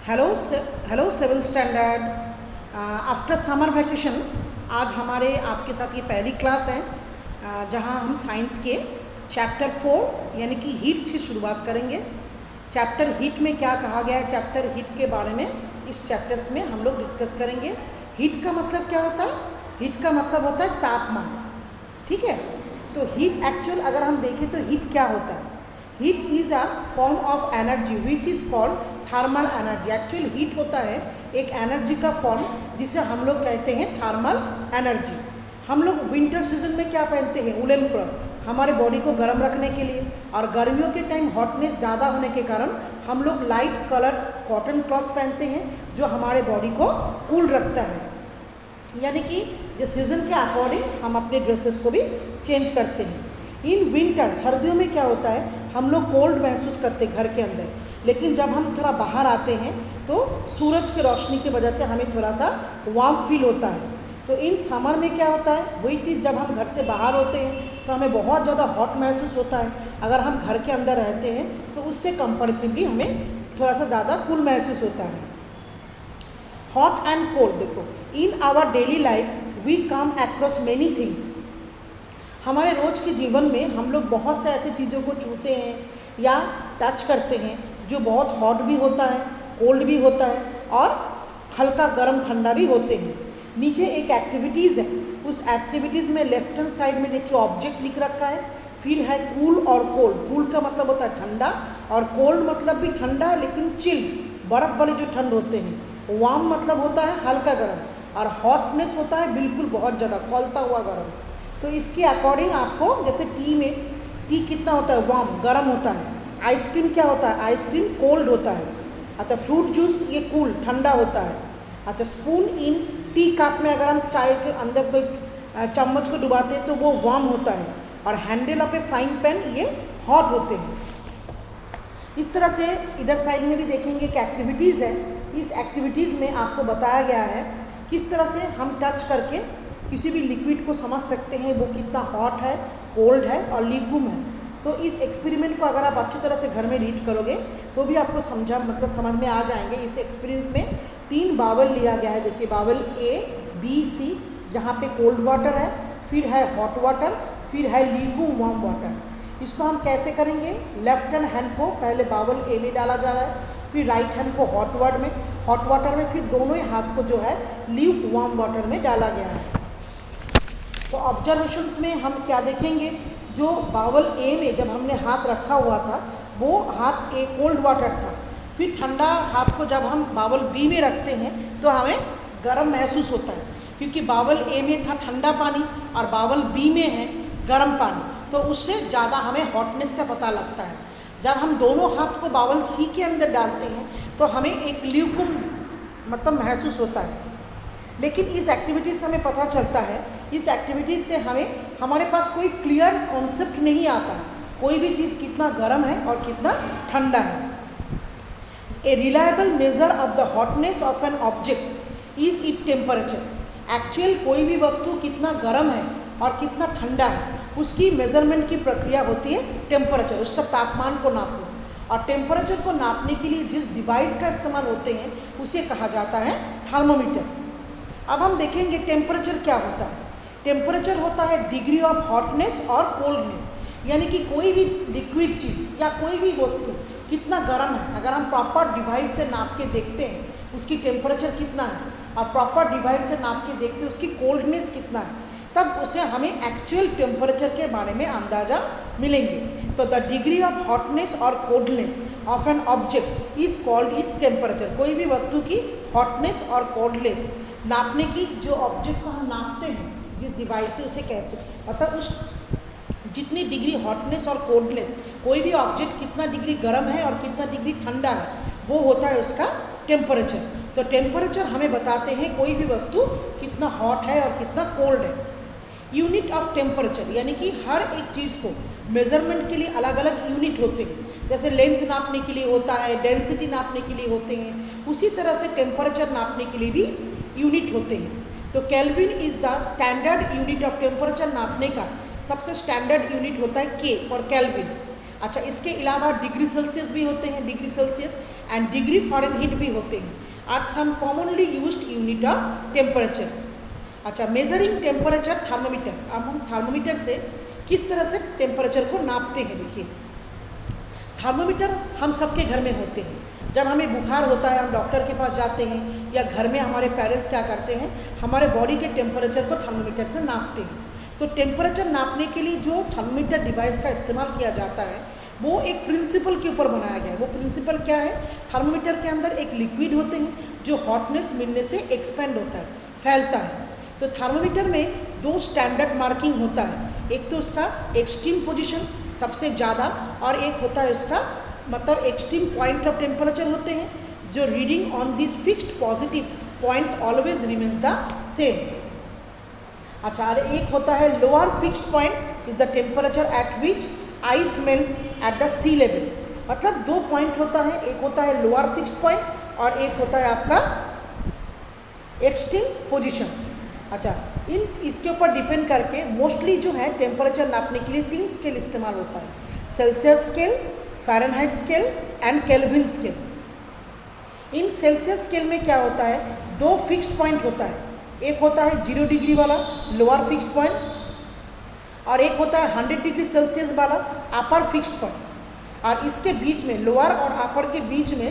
Hello hello seven standard. After summer vacation आज हमारे आपके साथ ये पहली क्लास है जहां हम साइंस के चैप्टर 4 यानी कि हीट से शुरुआत करेंगे। चैप्टर हीट में क्या कहा गया है, चैप्टर हीट के बारे में इस चैप्टर्स में हम लोग डिस्कस करेंगे। हीट का मतलब क्या होता है? हीट का मतलब होता है तापमान। ठीक है, तो हीट एक्चुअल अगर हम देखें तो हीट क्या होता है? Heat is a form of energy which is called thermal energy. Actual heat होता है एक एनर्जी का फॉर्म जिसे हम लोग कहते हैं थर्मल एनर्जी। हम लोग विंटर सीजन में क्या पहनते हैं? वुलन क्लॉथ, हमारे बॉडी को गर्म रखने के लिए। और गर्मियों के टाइम हॉटनेस ज़्यादा होने के कारण हम लोग लाइट कलर कॉटन क्लॉथ पहनते हैं जो हमारे बॉडी को कूल रखता है। यानी कि जो सीज़न के अकॉर्डिंग हम अपने ड्रेसेस को भी चेंज करते हैं। इन विंटर सर्दियों में क्या होता है, हम लोग कोल्ड महसूस करते हैं घर के अंदर, लेकिन जब हम थोड़ा बाहर आते हैं तो सूरज की रोशनी की वजह से हमें थोड़ा सा वार्म फील होता है। तो इन समर में क्या होता है, वही चीज़ जब हम घर से बाहर होते हैं तो हमें बहुत ज़्यादा हॉट महसूस होता है। अगर हम घर के अंदर रहते हैं तो उससे कंपैरेटिवली हमें थोड़ा सा ज़्यादा कूल महसूस होता है। हॉट एंड कोल्ड, देखो in our daily life we come across many things. हमारे रोज़ के जीवन में हम लोग बहुत से ऐसी चीज़ों को छूते हैं या टच करते हैं जो बहुत हॉट भी होता है, कोल्ड भी होता है और हल्का गर्म ठंडा भी होते हैं। नीचे एक एक्टिविटीज़ है, उस एक्टिविटीज़ में लेफ्ट हैंड साइड में देखिए ऑब्जेक्ट लिख रखा है। फिर है कूल और कोल्ड। कूल का मतलब होता है ठंडा और कोल्ड मतलब भी ठंडा है लेकिन चिल, बर्फ़ वाले जो ठंड होते हैं। वार्म मतलब होता है हल्का गर्म और हॉटनेस होता है बिल्कुल बहुत ज़्यादा खौलता हुआ गर्म। तो इसके अकॉर्डिंग आपको जैसे टी कितना होता है? वार्म, गर्म होता है। आइसक्रीम क्या होता है? आइसक्रीम कोल्ड होता है। अच्छा, फ्रूट जूस ये कूल ठंडा होता है। अच्छा, स्पून इन टी कप में अगर हम चाय के अंदर कोई चम्मच को डुबाते हैं तो वो वार्म होता है। और handle of A frying pan ये हॉट होते हैं। इस तरह से इधर साइड में भी देखेंगे कि एक्टिविटीज़ है। इस एक्टिविटीज़ में आपको बताया गया है किस तरह से हम टच करके किसी भी लिक्विड को समझ सकते हैं वो कितना हॉट है, कोल्ड है और लीक्यूम है। तो इस एक्सपेरिमेंट को अगर आप अच्छी तरह से घर में रीड करोगे तो भी आपको समझ में आ जाएंगे। इस एक्सपेरिमेंट में 3 बावल लिया गया है। देखिए बावल A, B, C, जहाँ पे कोल्ड वाटर है, फिर है हॉट वाटर, फिर है लीक्यूम वार्म वाटर। इसको हम कैसे करेंगे? लेफ्ट हैंड को पहले बावल A में डाला जा रहा है, फिर राइट हैंड को हॉट वाटर में, फिर दोनों ही हाथ को जो है ल्यूक वार्म वाटर में डाला गया है। तो ऑब्जर्वेशंस में हम क्या देखेंगे, जो बावल A में जब हमने हाथ रखा हुआ था वो हाथ A कोल्ड वाटर था। फिर ठंडा हाथ को जब हम बावल B में रखते हैं तो हमें गर्म महसूस होता है, क्योंकि बावल A में था ठंडा पानी और बावल B में है गर्म पानी। तो उससे ज़्यादा हमें हॉटनेस का पता लगता है। जब हम दोनों हाथ को बावल C के अंदर डालते हैं तो हमें एक ल्यूकुम मतलब महसूस होता है। लेकिन इस एक्टिविटीज़ से हमें पता चलता है, इस एक्टिविटीज़ से हमारे पास कोई क्लियर कॉन्सेप्ट नहीं आता है कोई भी चीज़ कितना गर्म है और कितना ठंडा है। A reliable measure of the hotness of an object is it temperature. Actual कोई भी वस्तु कितना गर्म है और कितना ठंडा है उसकी मेजरमेंट की प्रक्रिया होती है टेम्परेचर, उसका तापमान को नापना। और टेम्परेचर को नापने के लिए जिस डिवाइस का इस्तेमाल होते हैं उसे कहा जाता है थर्मोमीटर। अब हम देखेंगे टेम्परेचर क्या होता है। टेम्परेचर होता है डिग्री ऑफ हॉटनेस और कोल्डनेस, यानी कि कोई भी लिक्विड चीज़ या कोई भी वस्तु कितना गर्म है। अगर हम प्रॉपर डिवाइस से नाप के देखते हैं उसकी टेम्परेचर कितना है और प्रॉपर डिवाइस से नाप के देखते हैं उसकी कोल्डनेस कितना है, तब उसे हमें एक्चुअल टेम्परेचर के बारे में अंदाज़ा मिलेंगे। तो द डिग्री ऑफ हॉटनेस और coldness of an object is called its temperature. कोई भी वस्तु की हॉटनेस और कोल्डनेस नापने की जो ऑब्जेक्ट को हम नापते हैं जिस डिवाइस से उसे कहते हैं, मतलब उस जितनी डिग्री हॉटनेस और कोल्डनेस, कोई भी ऑब्जेक्ट कितना डिग्री गर्म है और कितना डिग्री ठंडा है वो होता है उसका टेम्परेचर। तो टेम्परेचर हमें बताते हैं कोई भी वस्तु कितना हॉट है और कितना कोल्ड है। यूनिट ऑफ टेम्परेचर, यानी कि हर एक चीज़ को मेज़रमेंट के लिए अलग अलग यूनिट होते हैं। जैसे लेंथ नापने के लिए होता है, डेंसिटी नापने के लिए होते हैं, उसी तरह से टेम्परेचर नापने के लिए भी यूनिट होते हैं। तो kelvin is the standard unit of temperature. नापने का सबसे स्टैंडर्ड यूनिट होता है K फॉर केल्विन। अच्छा, इसके अलावा डिग्री सेल्सियस भी होते हैं, degree Celsius and degree Fahrenheit भी होते हैं, are some commonly used unit of temperature. अच्छा, मेजरिंग टेम्परेचर थर्मोमीटर। अब हम थर्मोमीटर से किस तरह से टेम्परेचर को नापते हैं। देखिए, थर्मोमीटर हम सबके घर में होते हैं। जब हमें बुखार होता है हम डॉक्टर के पास जाते हैं, या घर में हमारे पेरेंट्स क्या करते हैं, हमारे बॉडी के टेम्परेचर को थर्मोमीटर से नापते हैं। तो टेम्परेचर नापने के लिए जो थर्मोमीटर डिवाइस का इस्तेमाल किया जाता है वो एक प्रिंसिपल के ऊपर बनाया गया है। वो प्रिंसिपल क्या है, थर्मोमीटर के अंदर एक लिक्विड होते हैं जो हॉटनेस मिलने से एक्सपेंड होता है, फैलता है। तो थर्मोमीटर में दो स्टैंडर्ड मार्किंग होता है, एक तो उसका एक्सट्रीम पोजीशन सबसे ज़्यादा, और एक होता है उसका मतलब एक्सट्रीम पॉइंट ऑफ टेम्परेचर होते हैं, जो reading on this fixed positive points always remain the same. अच्छा, और एक होता है lower fixed point is the temperature at which ice melt at the sea level. मतलब दो पॉइंट होता है, एक होता है लोअर फिक्स्ड पॉइंट और एक होता है आपका एक्सट्रीम पोजीशंस। अच्छा, इसके ऊपर डिपेंड करके मोस्टली जो है टेम्परेचर नापने के लिए 3 स्केल इस्तेमाल होता है, Celsius scale, Fahrenheit scale and kelvin scale. In Celsius scale में क्या होता है, 2 फिक्स्ड पॉइंट होता है, एक होता है 0 डिग्री वाला लोअर फिक्स्ड पॉइंट, और एक होता है 100 डिग्री सेल्सियस वाला अपर फिक्स्ड पॉइंट। और इसके बीच में, लोअर और अपर के बीच में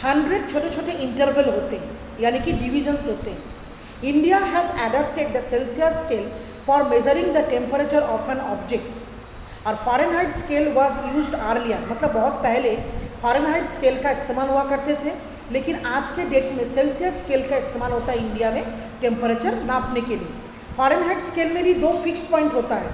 100 छोटे छोटे इंटरवल होते हैं, यानी कि डिविजन्स होते हैं। India has adopted the Celsius scale for measuring the temperature of an object, और Fahrenheit scale was used earlier. मतलब बहुत पहले फ़ारेनहाइट स्केल का इस्तेमाल हुआ करते थे, लेकिन आज के डेट में सेल्सियस स्केल का इस्तेमाल होता है इंडिया में टेम्परेचर नापने के लिए। फ़ारेनहाइट स्केल में भी 2 फिक्स्ड पॉइंट होता है,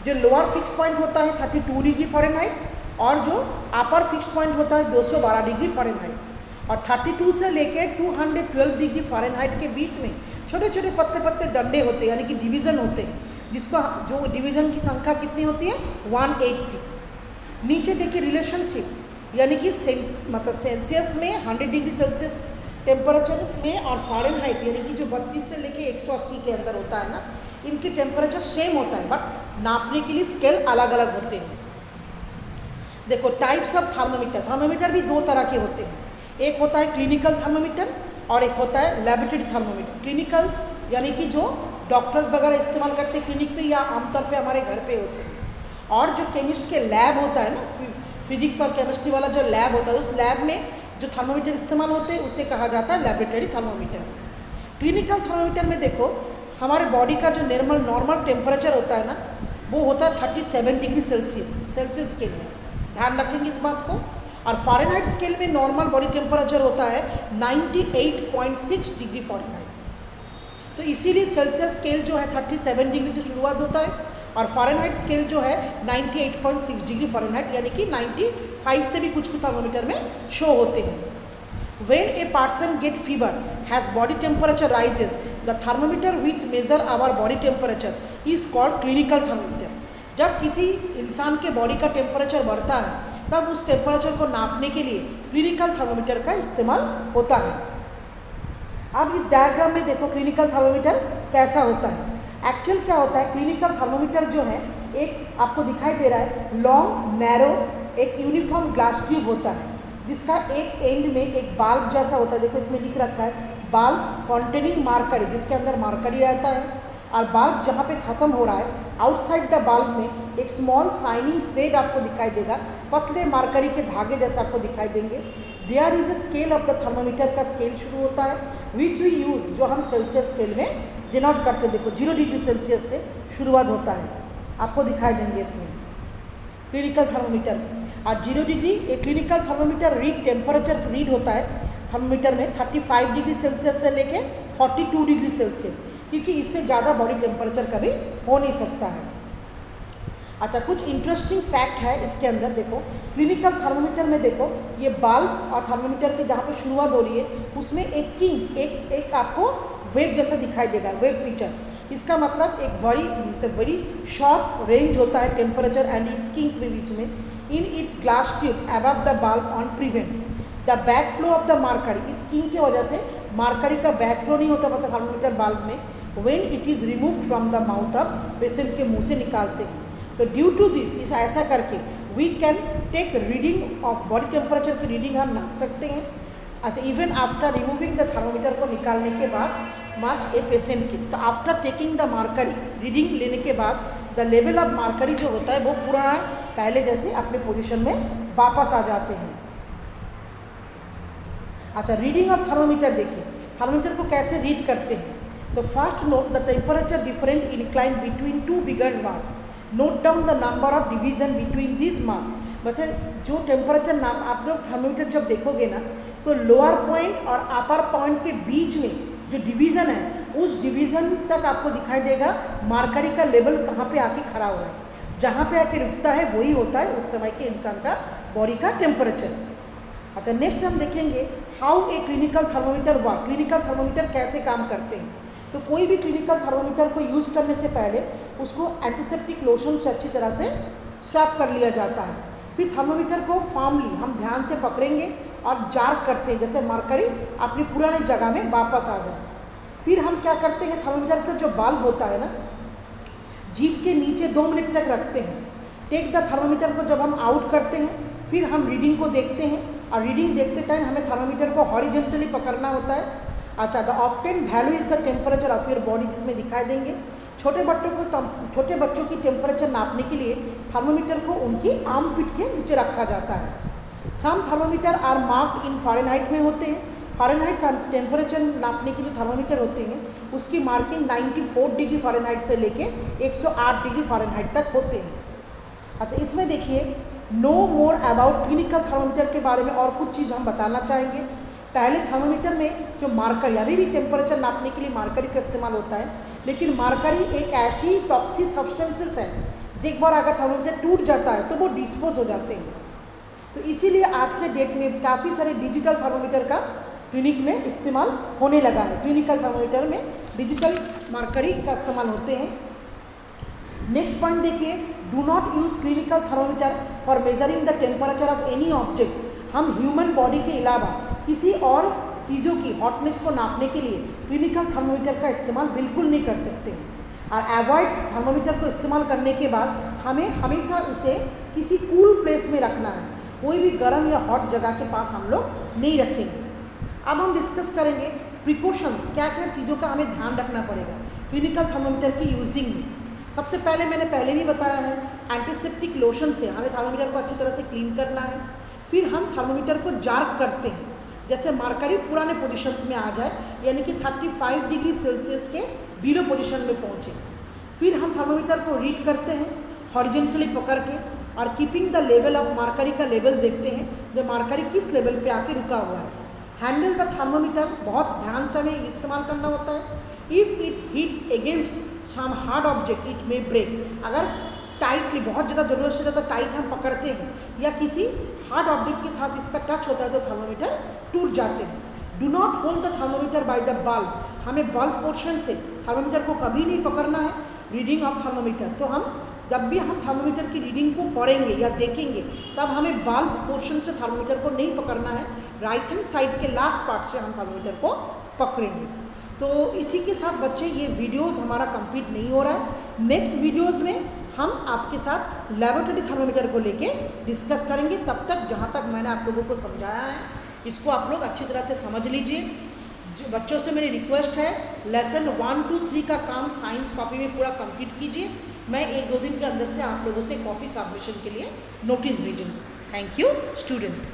जो लोअर फिक्स्ड पॉइंट होता है 32 डिग्री फ़ारेनहाइट, और जो अपर फिक्स्ड पॉइंट होता है 212 डिग्री फ़ारेनहाइट। और 32 से लेके 212 डिग्री फ़ारेनहाइट के बीच में छोटे छोटे पत्ते पत्ते डंडे होते हैं, यानी कि डिवीज़न होते हैं, जिसको जो डिवीज़न की संख्या कितनी होती है 180। नीचे देखिए रिलेशनशिप, यानी कि मतलब सेल्सियस में 100 डिग्री सेल्सियस टेम्परेचर में और फ़ारेनहाइट यानी कि जो 32 से लेके 180 के अंदर होता है ना, इनके टेम्परेचर सेम होता है, बट नापने के लिए स्केल अलग अलग होते हैं। देखो, टाइप्स ऑफ थर्मोमीटर। थर्मोमीटर भी 2 तरह के होते हैं, एक होता है क्लिनिकल थर्मोमीटर और एक होता है लेबोरेटरी थर्मोमीटर। क्लिनिकल यानी कि जो डॉक्टर्स वगैरह इस्तेमाल करते हैं क्लिनिक पे, या आमतौर पे हमारे घर पे होते हैं। और जो केमिस्ट के लैब होता है ना, फिजिक्स और केमिस्ट्री वाला जो लैब होता है, उस लैब में जो थर्मोमीटर इस्तेमाल होते हैं उसे कहा जाता है लेबोरेटरी थर्मोमीटर। क्लिनिकल थर्मोमीटर में देखो, हमारे बॉडी का जो नॉर्मल टेम्परेचर होता है ना, वो होता है 37 डिग्री सेल्सियस स्केल में, ध्यान रखेंगे इस बात को। और फ़ारेनहाइट स्केल में नॉर्मल बॉडी टेम्परेचर होता है 98.6 डिग्री फ़ारेनहाइट। तो इसीलिए सेल्सियस स्केल जो है 37 डिग्री से शुरुआत होता है, और फ़ारेनहाइट स्केल जो है 98.6 डिग्री फ़ारेनहाइट, यानी कि 95 से भी कुछ थर्मोमीटर में शो होते हैं। When a person get fever, has body temperature rises, the thermometer which measure our body temperature is called clinical thermometer. जब किसी इंसान के बॉडी का टेम्परेचर बढ़ता है, तब उस टेम्परेचर को नापने के लिए क्लिनिकल थर्मोमीटर का इस्तेमाल होता है। अब इस डायग्राम में देखो क्लिनिकल थर्मोमीटर कैसा होता है। एक्चुअल क्या होता है, क्लिनिकल थर्मोमीटर जो है, एक आपको दिखाई दे रहा है लॉन्ग नैरो एक यूनिफॉर्म ग्लास ट्यूब होता है, जिसका एक एंड में एक बाल्ब जैसा होता है। देखो इसमें लिख रखा है बाल्ब कॉन्टेनिंग मार्करी, जिसके अंदर मार्करी रहता है। और बाल्ब जहाँ पे ख़त्म हो रहा है, आउटसाइड द बाल्ब में एक स्मॉल शाइनिंग थ्रेड आपको दिखाई देगा, पतले मार्करी के धागे जैसे आपको दिखाई देंगे। There is a scale of the thermometer का स्केल शुरू होता है, विच वी यूज़, जो हम सेल्सियस स्केल में डिनोट करते। देखो 0 डिग्री सेल्सियस से शुरुआत होता है, आपको दिखाई देंगे इसमें क्लिनिकल थर्मोमीटर। और 0 डिग्री एक क्लिनिकल थर्मोमीटर टेम्परेचर रीड होता है थर्मोमीटर में 35 डिग्री सेल्सियस से लेके 42 डिग्री सेल्सियस, क्योंकि इससे ज़्यादा बॉडी टेम्परेचर कभी हो नहीं सकता है। अच्छा, कुछ इंटरेस्टिंग फैक्ट है इसके अंदर। देखो क्लिनिकल थर्मोमीटर में देखो, ये बाल्ब और थर्मोमीटर के जहाँ पे शुरुआत हो रही है, उसमें एक किंक एक आपको वेव जैसा दिखाई देगा, वेव फीचर। इसका मतलब एक बड़ी शॉर्ट रेंज होता है टेम्परेचर एंड इट्स किंक के बीच में। In its glass tube above the bulb on prevent the back flow of the mercury. इस किंक की वजह से मार्करी का बैक फ्लो नहीं होता, मतलब थर्मोमीटर बाल्ब में, when it is removed from the mouth of patient के मुंह से निकालते हैं। तो ड्यू टू दिस, ऐसा करके we can take reading of body temperature की रीडिंग हम नाप सकते हैं। अच्छा, even after removing the thermometer को निकालने के बाद मार्च ए पेशेंट की, तो after taking the mercury reading लेने के बाद द लेवल ऑफ मार्करी जो होता है वो पूरा पहले जैसे अपने पोजीशन में वापस आ जाते हैं। अच्छा, रीडिंग ऑफ थर्मोमीटर देखिए, थर्मोमीटर को कैसे रीड करते हैं। तो first note the temperature different incline between two bigger mark, note down the number of division between this mark. वैसे जो टेम्परेचर नाम आप लोग थर्मोमीटर जब देखोगे ना, तो लोअर पॉइंट और अपर पॉइंट के बीच में जो डिवीज़न है उस डिवीज़न तक आपको दिखाई देगा मार्करी का लेवल कहाँ पे आके खड़ा हुआ है। जहाँ पे आके रुकता है वही होता है उस समय के इंसान का बॉडी का टेम्परेचर। अच्छा, नेक्स्ट हम देखेंगे how a clinical thermometer work, clinical thermometer कैसे काम करते हैं। तो कोई भी क्लिनिकल थर्मोमीटर को यूज़ करने से पहले उसको एंटीसेप्टिक लोशन से अच्छी तरह से स्वैप कर लिया जाता है। फिर थर्मोमीटर को फॉर्मली हम ध्यान से पकड़ेंगे और जार्क करते हैं, जैसे मार्करी अपनी पुराने जगह में वापस आ जाए। फिर हम क्या करते हैं, थर्मोमीटर का जो बल्ब होता है ना, जीभ के नीचे 2 मिनट तक रखते हैं। टेक द थर्मोमीटर को जब हम आउट करते हैं, फिर हम रीडिंग को देखते हैं और रीडिंग देखते टाइम हमें थर्मोमीटर को हॉरिजेंटली पकड़ना होता है। अच्छा, the obtained value is the temperature of your body, जिसमें दिखाई देंगे। छोटे बच्चों की टेम्परेचर नापने के लिए थर्मोमीटर को उनकी आर्म पिट के नीचे रखा जाता है। Some thermometer are marked in Fahrenheit में होते हैं। फ़ारेनहाइट टेम्परेचर नापने के जो थर्मोमीटर होते हैं उसकी मार्किंग 94 डिग्री फ़ारेनहाइट से लेके 108 डिग्री फ़ारेनहाइट तक होते हैं। अच्छा, इसमें देखिए know more about clinical thermometer के बारे में और कुछ चीज़ हम बताना चाहेंगे। पहले थर्मोमीटर में जो मार्करी, अभी भी टेम्परेचर नापने के लिए मार्करी का इस्तेमाल होता है, लेकिन मार्करी एक ऐसी टॉक्सिक सब्सटेंसेस है जो एक बार अगर थर्मोमीटर टूट जाता है तो वो डिस्पोज हो जाते हैं। तो इसीलिए आज के डेट में काफ़ी सारे डिजिटल थर्मोमीटर का क्लिनिक में इस्तेमाल होने लगा है। क्लिनिकल थर्मोमीटर में डिजिटल मार्करी का इस्तेमाल होते हैं। नेक्स्ट पॉइंट देखिए, do not use clinical thermometer for measuring the temperature of any object. हम ह्यूमन बॉडी के अलावा किसी और चीज़ों की हॉटनेस को नापने के लिए क्लिनिकल थर्मोमीटर का इस्तेमाल बिल्कुल नहीं कर सकते हैं। और अवॉइड थर्मोमीटर को इस्तेमाल करने के बाद हमें हमेशा उसे किसी कूल प्लेस में रखना है, कोई भी गर्म या हॉट जगह के पास हम लोग नहीं रखेंगे। अब हम डिस्कस करेंगे प्रिकॉशंस, क्या क्या चीज़ों का हमें ध्यान रखना पड़ेगा क्लिनिकल थर्मोमीटर की यूजिंग में। सबसे पहले मैंने पहले भी बताया है, एंटीसेप्टिक लोशन से हमें थर्मोमीटर को अच्छी तरह से क्लीन करना है। फिर हम थर्मोमीटर को जार्क करते हैं, जैसे मार्करी पुराने पोजीशंस में आ जाए, यानी कि 35 डिग्री सेल्सियस के बिलो पोजीशन में पहुँचे। फिर हम थर्मोमीटर को रीड करते हैं हॉरिजेंटली पकड़ के, और keeping the level of Mercury का लेवल देखते हैं, जो मार्करी किस लेवल पे आके रुका हुआ है। हैंडल द थर्मोमीटर बहुत ध्यान से हमें इस्तेमाल करना होता है। If it hits against some hard object it may break. अगर टाइटली, बहुत ज़्यादा ज़रूरत से ज़्यादा टाइट हम पकड़ते हैं या किसी हार्ड ऑब्जेक्ट के साथ इसका टच होता है तो थर्मोमीटर टूट जाते हैं। Do not hold the thermometer by the bulb. हमें बल्ब पोर्शन से थर्मोमीटर को कभी नहीं पकड़ना है। रीडिंग ऑफ थर्मोमीटर, तो हम जब भी हम थर्मोमीटर की रीडिंग को पढ़ेंगे या देखेंगे तब हमें बल्ब पोर्शन से थर्मोमीटर को नहीं पकड़ना है, राइट हैंड साइड के लास्ट पार्ट से हम थर्मोमीटर को पकड़ेंगे। तो इसी के साथ बच्चे ये वीडियोस हमारा कंप्लीट नहीं हो रहा है। नेक्स्ट वीडियोस में हम आपके साथ लैबोरेटरी थर्मोमीटर को लेके डिस्कस करेंगे। तब तक जहाँ तक मैंने आप लोगों को समझाया है इसको आप लोग अच्छी तरह से समझ लीजिए। जो बच्चों से मेरी रिक्वेस्ट है, लेसन 1, 2, 3 का काम साइंस कॉपी में पूरा कंप्लीट कीजिए। मैं 1-2 दिन के अंदर से आप लोगों से कॉपी सबमिशन के लिए नोटिस भेजूँगी। Thank you students.